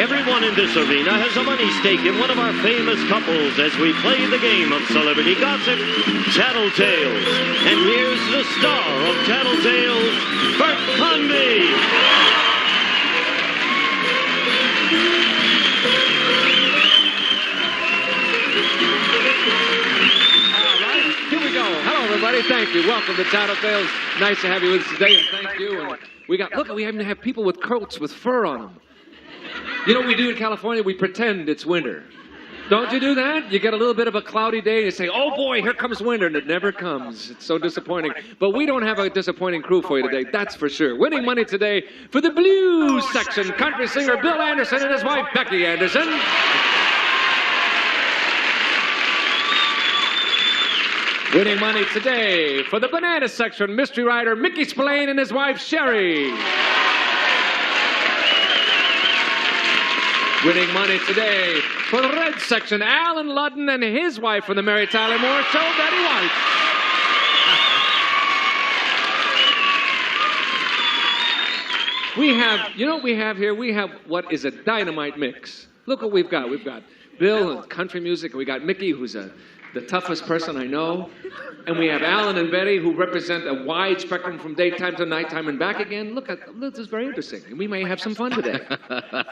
Everyone in this arena has a money stake in one of our famous couples as we play the game of celebrity gossip, Tattletales. And here's the star of Tattletales, Bert Convy. All right, here we go. Hello, everybody. Thank you. Welcome to Tattletales. Nice to have you with us today, and thank you. And we even have people with coats with fur on them. You know what we do in California? We pretend it's winter. Don't you do that? You get a little bit of a cloudy day and you say, oh boy, here comes winter, and it never comes. It's so disappointing. But we don't have a disappointing crew for you today, that's for sure. Winning money today for the blues section, country singer Bill Anderson and his wife Becky Anderson. Winning money today for the banana section, mystery writer Mickey Spillane and his wife Sherry. Winning money today for the red section, Alan Ludden and his wife from the Mary Tyler Moore Show, Betty White. We have, you know what we have here? We have what is a dynamite mix. Look what we've got. We've got Bill and country music, and we got Mickey, who's the toughest person I know. And we have Alan and Betty, who represent a wide spectrum from daytime to nighttime and back again. Look, this is very interesting. And we may have some fun today.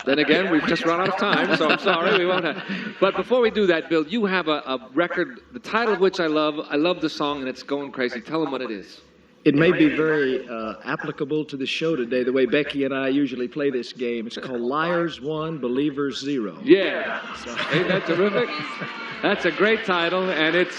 Then again, we've just run out of time, so I'm sorry, we won't have. But before we do that, Bill, you have a record, the title of which I love. I love the song, and it's going crazy. Tell them what it is. It may be very applicable to the show today, the way Becky and I usually play this game. It's called Liars 1, Believers 0. Yeah. So, ain't that terrific? That's a great title, and it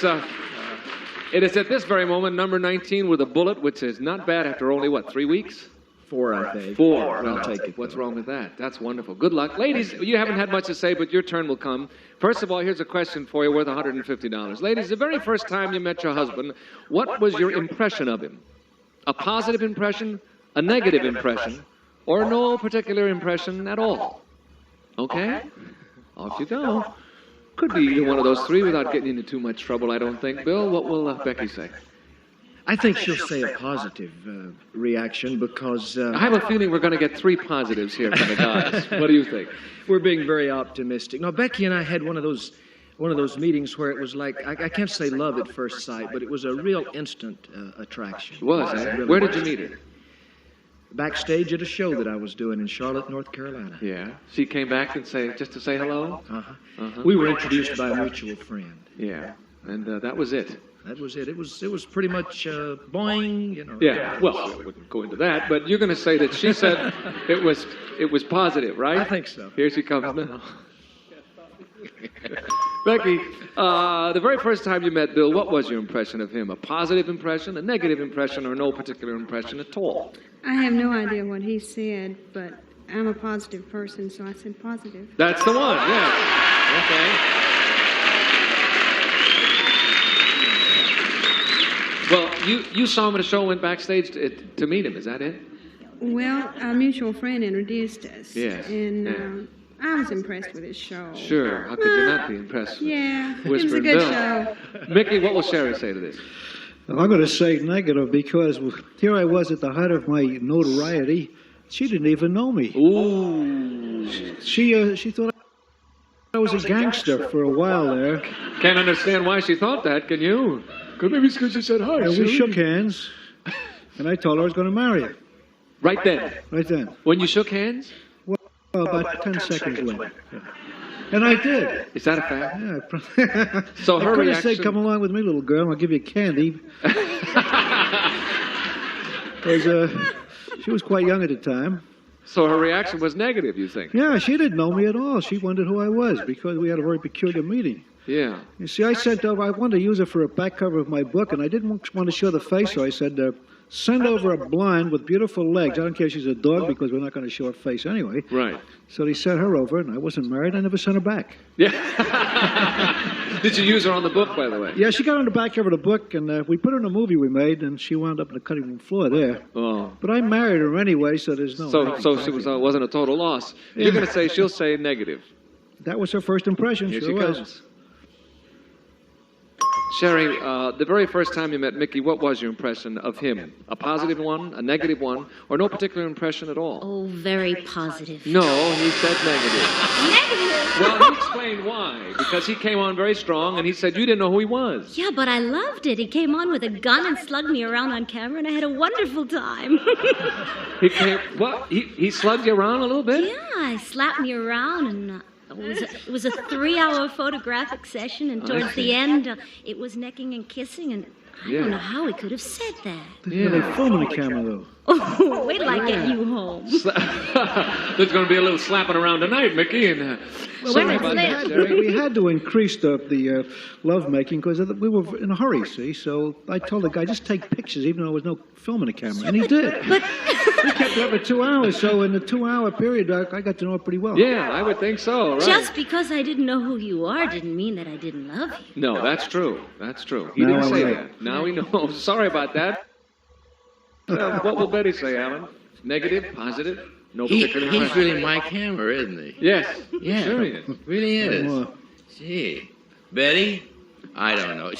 is at this very moment number 19 with a bullet, which is not bad after only, what, 3 weeks? 4, I think. 4. I'll take it. What's wrong with that? That's wonderful. Good luck. Ladies, you haven't had much to say, but your turn will come. First of all, here's a question for you worth $150. Ladies, the very first time you met your husband, what was your impression of him? A positive impression, a negative impression, or no particular impression at all? Okay? Off you go. Could be either one of those three without getting into too much trouble, I don't think. Bill, what will Becky say? I think she'll say a positive reaction because... I have a feeling we're going to get 3 positives here from the guys. What do you think? We're being very optimistic. Now, Becky and I had one of those meetings where it was like, I can't say love at first sight, but it was a real instant attraction. It was, eh? Really Where was. did you meet her? Backstage at a show that I was doing in Charlotte, North Carolina. Yeah. She came back and just to say hello? We were introduced by a mutual friend. Yeah. And that was it. That was it. It was pretty much boing, you know. Yeah. Well, I wouldn't go into that, but you're going to say that she said it was positive, right? I think so. Here she comes now. Becky, the very first time you met Bill, what was your impression of him? A positive impression, a negative impression, or no particular impression at all? I have no idea what he said, but I'm a positive person, so I said positive. That's the one, yeah. Okay. Well, you saw him at a show and went backstage to meet him, is that it? Well, a mutual friend introduced us. Yes. And I was impressed with his show. Sure. How could you not be impressed with Yeah, it was a Whispering good Bill? show. Mickey, what will Sherry say to this? Well, I'm going to say negative because here I was at the height of my notoriety. She didn't even know me. Ooh. She thought I was a gangster for a while there. Can't understand why she thought that, can you? Maybe it's because she said hi. And we shook hands, and I told her I was going to marry her. Right then? Right then. When you shook hands? Well, about 10 seconds later. Yeah. And I did. Is that a fact? Yeah. So her I couldn't reaction... say, come along with me, little girl, I'll give you candy. Because she was quite young at the time. So her reaction was negative, you think? Yeah, she didn't know me at all. She wondered who I was because we had a very peculiar meeting. Yeah. You see, I wanted to use her for a back cover of my book, and I didn't want to show the face, so I said, send over a blind with beautiful legs. I don't care if she's a dog because we're not going to show her face anyway. Right. So they sent her over, and I wasn't married. I never sent her back. Yeah. Did you use her on the book, by the way? Yeah, she got on the back cover of the book, and we put her in a movie we made, and she wound up on the cutting room floor there. Oh. But I married her anyway, so there's no... So she wasn't a total loss. You're going to say she'll say negative. That was her first impression. Here sure she was. comes. Sherry, the very first time you met Mickey, what was your impression of him? A positive one, a negative one, or no particular impression at all? Oh, very positive. No, he said negative. Negative? Well, he explained why. Because he came on very strong, and he said you didn't know who he was. Yeah, but I loved it. He came on with a gun and slugged me around on camera, and I had a wonderful time. He came, what? He slugged you around a little bit? Yeah, he slapped me around, and it was a 3-hour photographic session, and towards the end, it was necking and kissing, and I don't know how he could have said that. Yeah, they filming the camera, though. Oh, wait till I get you home. There's going to be a little slapping around tonight, Mickey, and sorry about that, Sherry. We had to increase the lovemaking because we were in a hurry, see? So I told the guy, just take pictures, even though there was no film in the camera. And he did. But We kept it up for 2 hours, so in the 2-hour period, I got to know it pretty well. Yeah, I would think so, right? just because I didn't know who you are didn't mean that I didn't love you. No, that's true. That's true. He Now didn't I say know. that. Now he knows. Sorry about that. What will Betty say, Alan? Negative? Positive? No particular He's impression? really my camera, isn't he? Yes. Yeah, Sure he is. really is. Well, Gee, Betty, I don't know.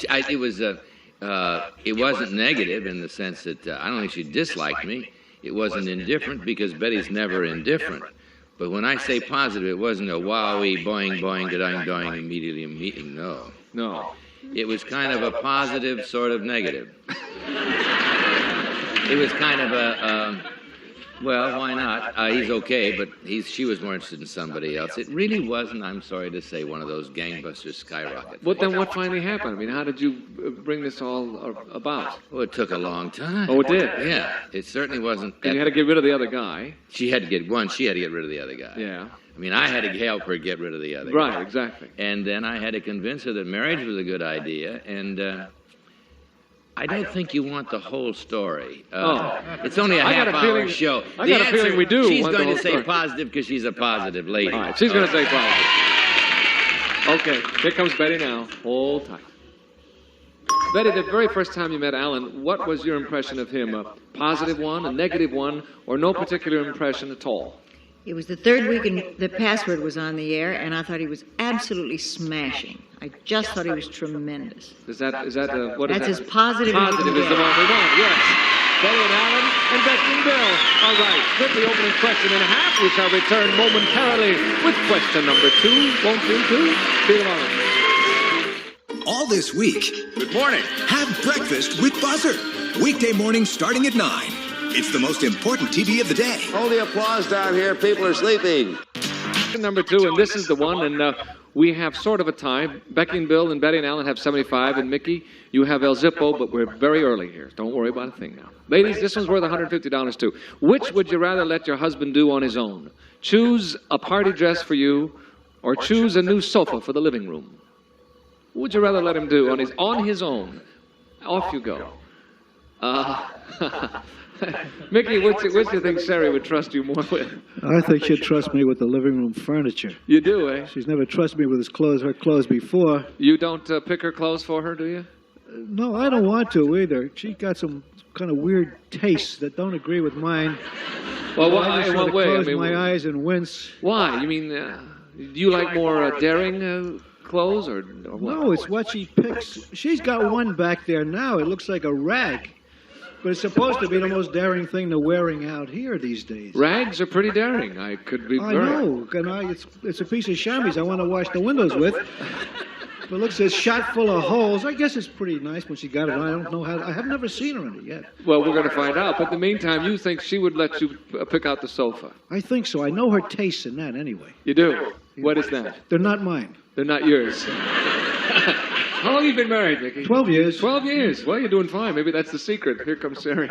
It wasn't negative in the sense that I don't think she disliked me. It wasn't indifferent because Betty's never indifferent. But when I say positive, it wasn't a wowee, boing, boing, doing, doing, immediately meeting. No. No. It was kind of a positive, sort of negative. It was kind of well, why not? He's okay, but she was more interested in somebody else. It really wasn't, I'm sorry to say, one of those gangbusters skyrocket. But then what finally happened? I mean, how did you bring this all about? Well, it took a long time. Oh, it did? Yeah, it certainly wasn't. And you had to get rid of the other guy. She had to get one. She had to get rid of the other guy. Yeah. I mean, I had to help her get rid of the other guy. Right, exactly. And then I had to convince her that marriage was a good idea. And I don't think you want the whole story. It's only a I got a half-hour feeling- show. I got a feeling we do She's want the going whole to say story. positive because she's a positive lady. All right, she's going to say positive. Okay, here comes Betty now. Hold tight. Betty, the very first time you met Alan, what was your impression of him? A positive one, a negative one, or no particular impression at all? It was the third week and the password was on the air, and I thought he was absolutely smashing. I just thought he was tremendous. Is that what is That's that? as positive as you Positive can is the get. one we want, yes. Betty and Alan and Becky and Bill. All right, with the opening question and a half, we shall return momentarily with question number 2. Won't you, too? See you tomorrow. All this week, Good morning. have breakfast with Buzzer. Weekday mornings starting at 9. It's the most important TV of the day. Hold the applause down here. People are sleeping. Question number 2, and this is the one, and we have sort of a tie. Becky and Bill and Betty and Alan have 75, and Mickey, you have El Zippo, but we're very early here. Don't worry about a thing now. Ladies, this one's worth $150 too. Which would you rather let your husband do on his own? Choose a party dress for you, or choose a new sofa for the living room? What would you rather let him do on his own? Off you go. Mickey, which do you think Sherry would trust you more with? I think she'd trust me with the living room furniture. You do, eh? She's never trusted me with her clothes before. You don't pick her clothes for her, do you? No, I don't want to either. She got some kind of weird tastes that don't agree with mine. Well, I just in sort what of way? close my eyes and wince. Why? You mean, do you like more daring clothes or what? No, it's what she picks. She's got one back there now. It looks like a rag. But it's supposed to be the most daring thing they're wearing out here these days. Rags are pretty daring. I could be I very... know. It's a piece of chamois I want to wash the windows with. But it looks it's shot full of holes. I guess it's pretty nice when she got it. I don't know how. I have never seen her in it yet. Well, we're going to find out. But in the meantime, you think she would let you pick out the sofa? I think so. I know her tastes in that anyway. You do? What is that? They're not mine. They're not yours. How long have you been married, Mickey? 12 years. 12 years. Well, you're doing fine. Maybe that's the secret. Here comes Sherry.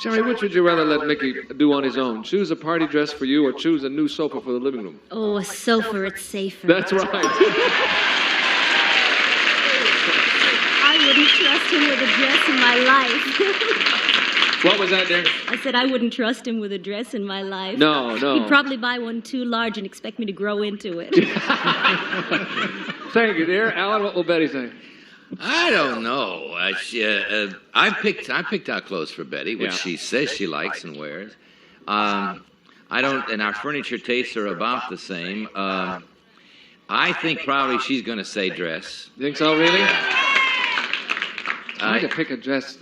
Sherry, which would you rather let Mickey do on his own? Choose a party dress for you or choose a new sofa for the living room? Oh, a sofa, it's safer. That's right. I wouldn't trust him with a dress in my life. What was that, dear? I said I wouldn't trust him with a dress in my life. No. He'd probably buy one too large and expect me to grow into it. Thank you, dear. Alan, what will Betty say? I don't know. I picked out clothes for Betty, which she says she likes and wears. I don't, and our furniture tastes are about the same. I think probably she's going to say dress. You think so, really? It's hard to pick a dress,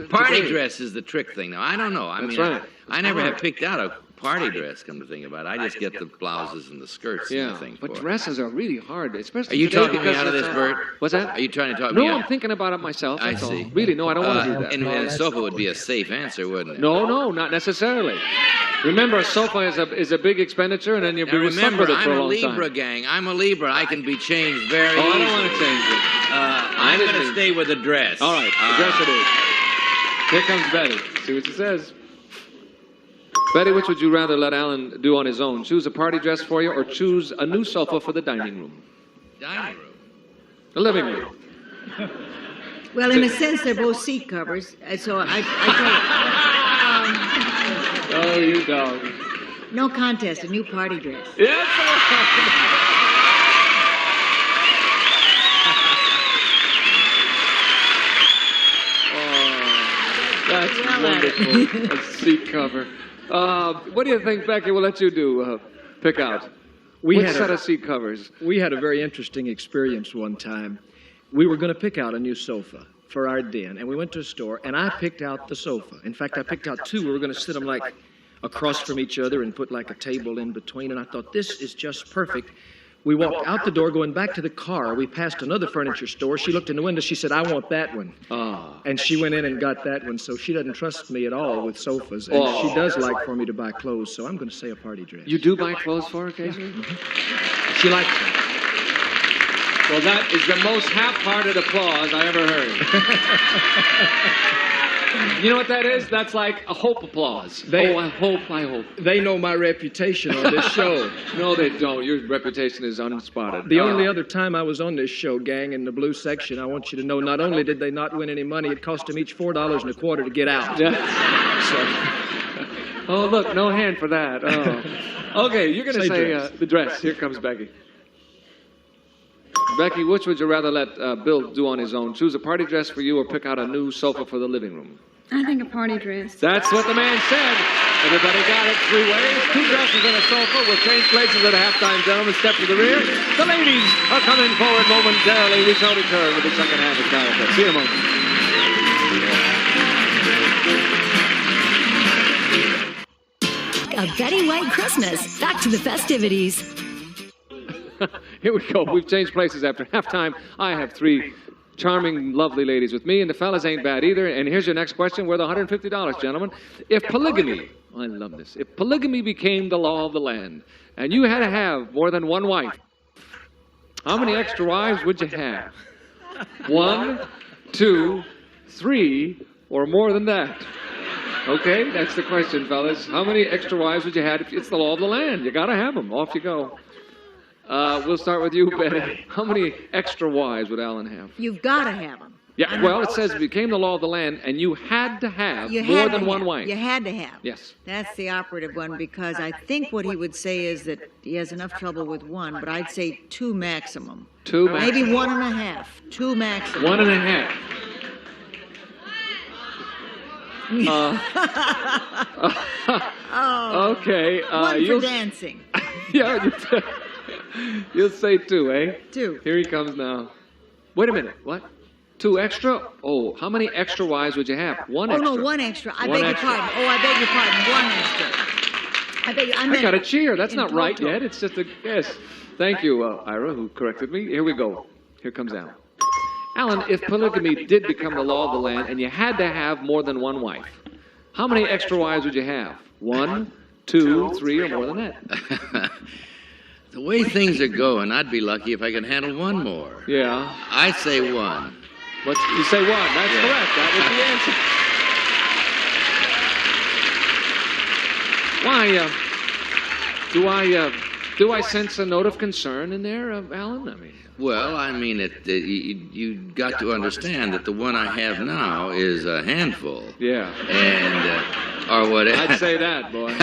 Party today. dress is the trick thing. Now, I don't know. That's right. I never have picked out a party dress, come to think about it. I just get the blouses and the skirts and the thing but for it. dresses are really hard, especially Are you today talking me because out of it's, this, Bert? What's that? Are you trying to talk me No, out? I'm thinking about it myself. I That's see. all. Really, no, I don't want to do that. And a sofa would be a safe answer, wouldn't it? No, not necessarily. Remember, a sofa is a big expenditure, and then you'll be Now remember, with it for I'm a a long Libra time. gang. I'm a Libra. I can be changed very Oh, I easily. don't want to change it. I'm going to stay with the dress. All right, the dress it is. Here comes Betty. See what she says. Betty, which would you rather let Alan do on his own? Choose a party dress for you or choose a new sofa for the dining room? Dining room. The living room. Well, in a sense, they're both seat covers, so I Oh, you dog. no contest, a new party dress. Yes, that's wonderful. A seat cover. What do you think, Becky? We'll let you do. Pick out. Which set of seat covers? We had a very interesting experience one time. We were going to pick out a new sofa for our den, and we went to a store, and I picked out the sofa. In fact, I picked out two. We were going to sit them like across from each other and put like a table in between, and I thought, this is just perfect. We walked out the door, going back to the car. We passed another furniture store. She looked in the window. She said, I want that one. And she went in and got that one, so she doesn't trust me at all with sofas. And she does like for me to buy clothes, so I'm going to say a party dress. You do buy clothes for her occasionally? She likes them. Well, that is the most half-hearted applause I ever heard. You know what that is? That's like a hope applause. I hope. They know my reputation on this show. No, they don't. Your reputation is unspotted. The only other time I was on this show, gang, in the blue section, I want you to know, not only did they not win any money, it cost them each $4.25 to get out. Yeah. Oh, look, no hand for that. Oh. Okay, you're going to say the dress. Here comes Becky. Becky, which would you rather let Bill do on his own? Choose a party dress for you or pick out a new sofa for the living room? I think a party dress. That's what the man said. Everybody got it 3 ways. 2 dresses and a sofa. We'll change places at halftime. Gentlemen, step to the rear. The ladies are coming forward momentarily. We shall return with the second half of Tattletales. See you in a moment. A Betty White Christmas. Back to the festivities. Here we go. We've changed places after halftime. I have 3 charming, lovely ladies with me, and the fellas ain't bad either. And here's your next question worth $150, gentlemen. If polygamy, I love this, if polygamy became the law of the land, and you had to have more than one wife, how many extra wives would you have? 1, 2, 3, or more than that? Okay, that's the question, fellas. How many extra wives would you have? It's the law of the land. You got to have them. Off you go. We'll start with you, Betty. How many extra wives would Alan have? You've got to have them. Yeah, well, it says it became the law of the land, and you had to have more than one wife. You had to have. Yes. That's the operative one, because I think what he would say is that he has enough trouble with 1, but I'd say 2 maximum. 2 maximum. Maybe 1.5. 2 maximum. 1.5. Okay. One for dancing. Yeah, you'll say 2, eh? 2. Here he comes now. Wait a minute. What? 2 extra? Oh, how many extra wives would you have? 1 extra. Oh, no, 1 extra. I One beg extra. your pardon. Oh, I beg your pardon. 1 extra. I got a cheer. That's not right total. yet. It's just a guess. Thank you, Ira, who corrected me. Here we go. Here comes Alan. Alan, if polygamy did become the law of the land and you had to have more than one wife, how many extra wives would you have? 1, 2, 3, or more than that? The way things are going, I'd be lucky if I could handle 1 more. Yeah. I'd say 1. You say 1. That's correct. That was the answer. Why, do I sense a note of concern in there, Alan? I mean... Well, I mean, you got to understand that the one I have now is a handful. Yeah. And, or whatever. I'd say that, boy.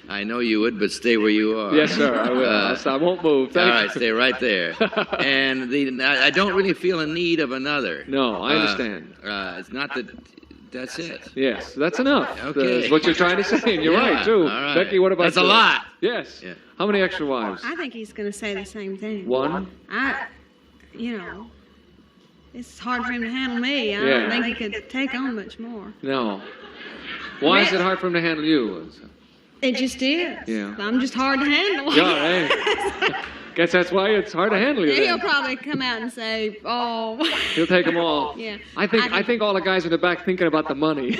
I know you would, but stay where you are. Yes, sir, I will. I won't move. Thank all right, you. stay right there. And I don't really feel a need of another. No, I understand. It's not that That's it. Yes, that's enough. Okay. That's what you're trying to say, and you're Yeah, right, too. all right. Becky, what about That's a you? lot. Yes. Yeah. How many extra wives? I think he's going to say the same thing. One? It's hard for him to handle me. I Yeah. don't think he could take on much more. No. Why is it hard for him to handle you? It just is. Yeah. I'm just hard to handle. Yeah, hey. Guess that's why it's hard to handle you. He'll Then. probably come out and say, "Oh." He'll take them all. Yeah. I think all the guys in the back thinking about the money.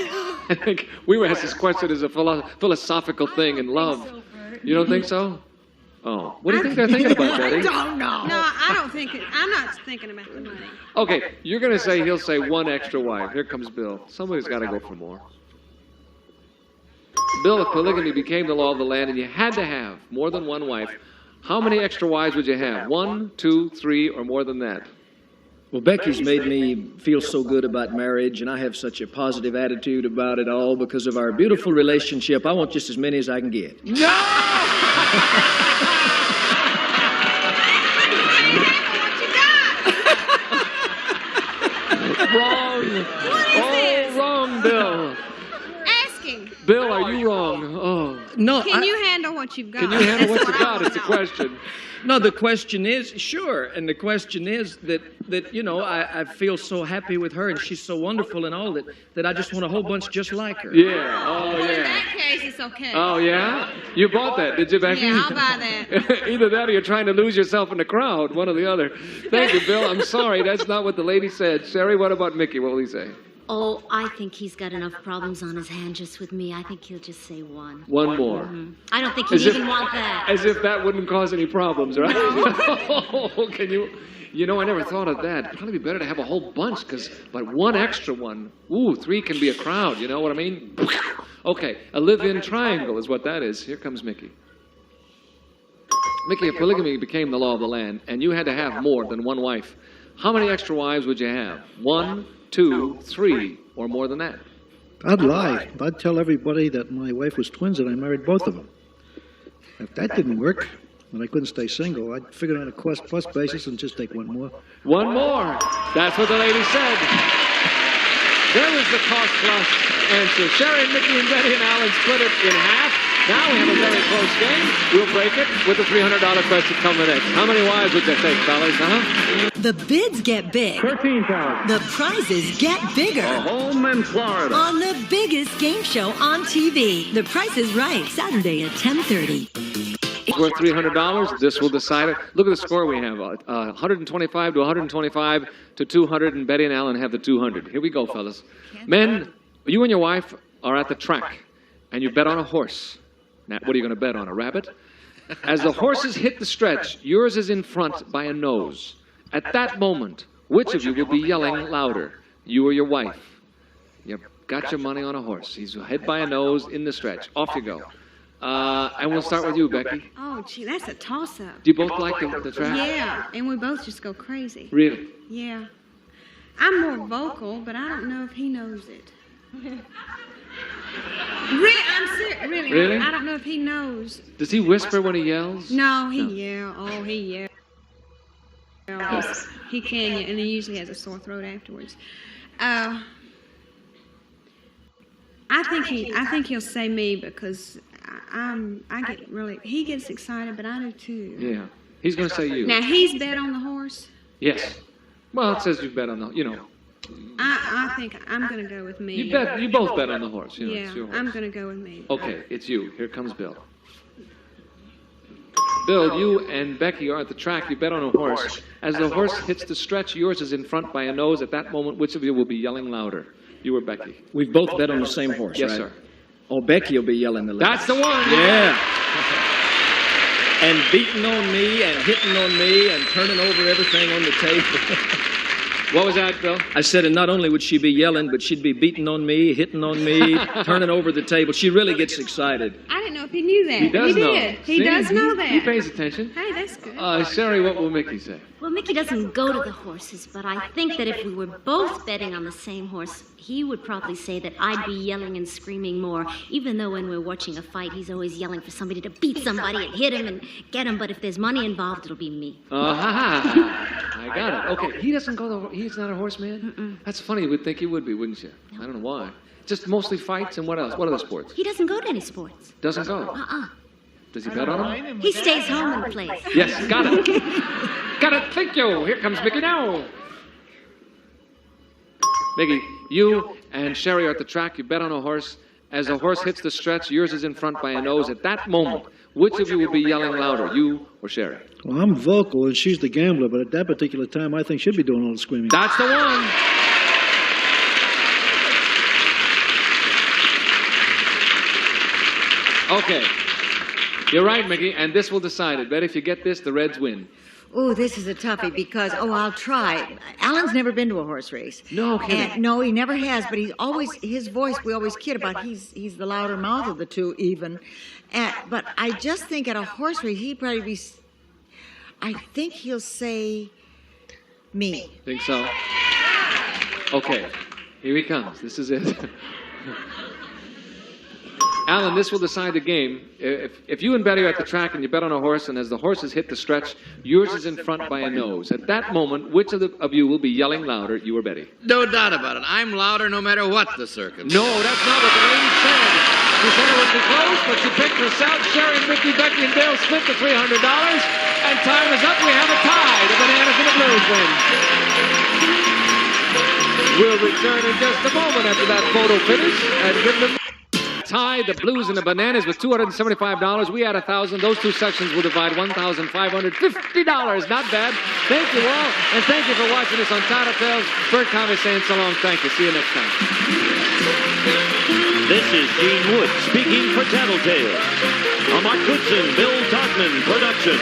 I think we were asked this question as a philosophical thing in love. You don't think so? Oh, what do you think they're thinking about, Betty? I don't know. No, I don't think it. I'm not thinking about the money. Okay, you're gonna say he'll say one extra wife. Here comes Bill. Somebody's got to go for more. Bill, if polygamy became the law of the land and you had to have more than one wife, how many extra wives would you have? 1, 2, 3, or more than that? Well, Becky's made me feel so good about marriage, and I have such a positive attitude about it all because of our beautiful relationship. I want just as many as I can get. Wrong. Oh, wrong, Bill. Asking. Bill, are you wrong? Oh. No, Can you handle what you've got? Can you handle what That's you I got? wanna It's a know. question. No, the question is, sure, and the question is that I feel so happy with her, and she's so wonderful and all that I just want a whole bunch just like her. Yeah. Oh, Well, in yeah. that case, it's okay. Oh, yeah? You bought that, did you, Becky? Yeah, I'll buy that. Either that or you're trying to lose yourself in the crowd, one or the other. Thank you, Bill. I'm sorry, that's not what the lady said. Sherry, what about Mickey? What will he say? Oh, I think he's got enough problems on his hand just with me. I think he'll just say one. One more. I don't think he'd even want that. As if that wouldn't cause any problems, right? Can you... You know, I never thought of that. It'd probably be better to have a whole bunch, but one extra one, 3 can be a crowd, you know what I mean? Okay, a live-in triangle is what that is. Here comes Mickey. Mickey, if polygamy became the law of the land, and you had to have more than one wife, how many extra wives would you have? 1, 2, 3, or more than that? I'd lie. I'd tell everybody that my wife was twins and I married both of them. If that didn't work, and I couldn't stay single, I'd figure it on a cost-plus basis and just take one more. One more. That's what the lady said. There was the cost-plus answer. Sherry, Mickey, and Betty and Alan split it in half. Now we have a very close game. We'll break it with the $300 question coming next. How many wives would you take, fellas, huh? The bids get big. 13,000. The prizes get bigger. A home in Florida. On the biggest game show on TV. The Price is Right, Saturday at 10:30. Worth $300. This will decide it. Look at the score we have. 125 to 125 to 200, and Betty and Alan have the 200. Here we go, fellas. Men, you and your wife are at the track, and you bet on a horse. Now, what are you going to bet on, a rabbit? As the horses hit the stretch, yours is in front by a nose. At that moment, which of you will be yelling louder, you or your wife? You've got your money on a horse. He's hit by a nose in the stretch. Off you go. And we'll start with you, Becky. Oh, gee, that's a toss-up. Do you both like the track? Yeah, and we both just go crazy. Really? Yeah. I'm more vocal, but I don't know if he knows it. I'm serious. Really? I don't know if he knows. Does he whisper when he yells? No, he yells. Oh, he yells. He can, and he usually has a sore throat afterwards. I think he'll say me because he gets excited, but I do too. Yeah. He's going to say you. Now, he's bet on the horse. Yes. Well, it says you bet on the, you know. I think I'm going to go with me. You both bet on the horse. You know, Yeah, it's your horse. I'm going to go with me. Okay, it's you. Here comes Bill. Bill, you and Becky are at the track. You bet on a horse. As the horse hits the stretch, yours is in front by a nose. At that moment, which of you will be yelling louder? You or Becky? We've both bet on the same horse, Yes, right? sir. Oh, Becky will be yelling the That's the one. Yeah. And beating on me and hitting on me and turning over everything on the table. What was that, Bill? I said, and not only would she be yelling, but she'd be beating on me, hitting on me, turning over the table. She really gets excited. I didn't know if he knew that. He does know. did. He See, does know that. He pays attention. Hey, that's good. Sherry, what will Mickey say? Well, Mickey doesn't go to the horses, but I think that if we were both betting on the same horse, he would probably say that I'd be yelling and screaming more, even though when we're watching a fight, he's always yelling for somebody to beat somebody and hit him and get him, but if there's money involved, it'll be me. I got it. Okay, he doesn't go he's not a horseman? Mm-mm. That's funny. You would think he would be, wouldn't you? I don't know why. Just mostly fights and what else? What other sports? He doesn't go to any sports. Doesn't go? Does he bet on him? He stays home and plays. Yes, got it. Got it. Thank you. Here comes Mickey now. Mickey, you and Sherry are at the track. You bet on a horse. As the horse hits the stretch, yours is in front by a nose. At that moment, which of you will be yelling louder, you or Sherry? Well, I'm vocal and she's the gambler, but at that particular time, I think she'd be doing all the screaming. That's the one. Okay. You're right, Mickey, and this will decide it. Bet if you get this, the Reds win. Oh, this is a toughie because, I'll try. Alan's never been to a horse race. No kidding. And, no, he never has, but he's always, his voice, we always kid about, he's the louder mouth of the two even. But I just think at a horse race, he'd probably be, I think he'll say me. Think so? Okay, here he comes. This is it. Alan, this will decide the game. If you and Betty are at the track and you bet on a horse, and as the horses hit the stretch, yours is in front by a nose. At that moment, which of you will be yelling louder, you or Betty? No doubt about it. I'm louder no matter what the circumstance. No, that's not what the lady said. She said it would be close, but she picked herself, Sherry, Mickey, Becky, and Dale split the $300. And time is up. We have a tie. The Bananas and the Blues win. We'll return in just a moment after that photo finish and give them tie the Blues and the Bananas with $275. We had 1,000. Those two sections will divide $1,550. Not bad. Thank you all, and thank you for watching us on Tattletales. Bert Conway saying so long. Thank you. See you next time. This is Gene Wood speaking for Tattletales. A Mark Goodson, Bill Todman production.